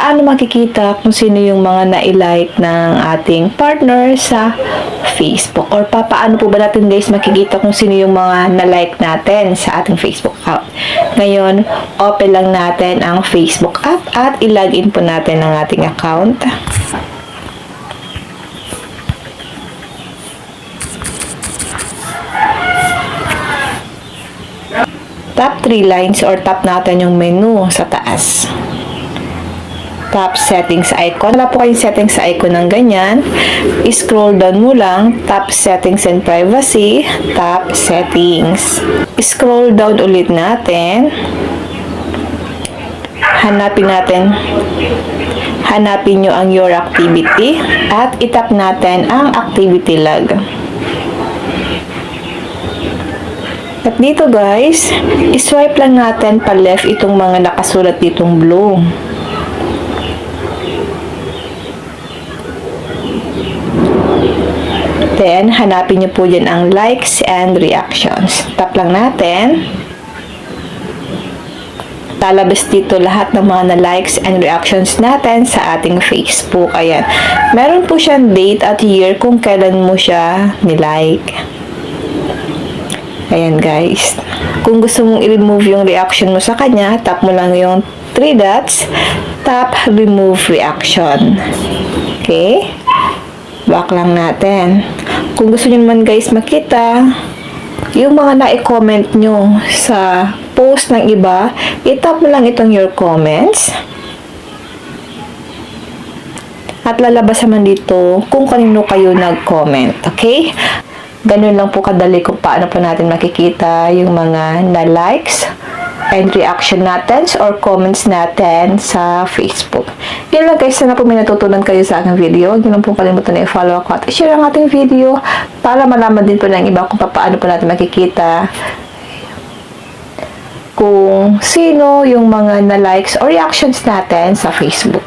paano makikita kung sino yung mga na-like ng ating partner sa Facebook? Or paano po ba natin guys makikita kung sino yung mga na-like natin sa ating Facebook account? Ngayon, open lang natin ang Facebook app at i-login po natin ang ating account. Tap 3 lines or tap natin yung menu sa taas. Tap settings icon. Wala po kayong settings icon ng ganyan. Scroll down mo lang. Tap settings and privacy. Tap settings. Scroll down ulit natin. Hanapin nyo ang your activity at itap natin ang activity log. At dito guys, iswipe lang natin pa left itong mga nakasulat ditong blue. Then, hanapin nyo po dyan ang likes and reactions. Tap lang natin. Lalabas dito lahat ng mga na-likes and reactions natin sa ating Facebook. Ayan. Meron po siyang date at year kung kailan mo siya nilike. Ayan guys. Kung gusto mong i-remove yung reaction mo sa kanya, tap mo lang yung 3 dots, tap remove reaction. Okay? Back lang natin. Kung gusto nyo naman guys makita yung mga na-comment nyo sa post ng iba, itap mo lang itong your comments. At lalabas naman dito kung kanino kayo nag-comment. Okay? Ganun lang po kadali kung paano po natin makikita yung mga na-likes and reaction natin or comments natin sa Facebook. Yun lang guys, sana po may natutunan kayo sa aking video. Huwag nyo lang po kalimutan na i-follow ako at i-share ang ating video para malaman din po ng iba kung paano po natin makikita kung sino yung mga na-likes or reactions natin sa Facebook.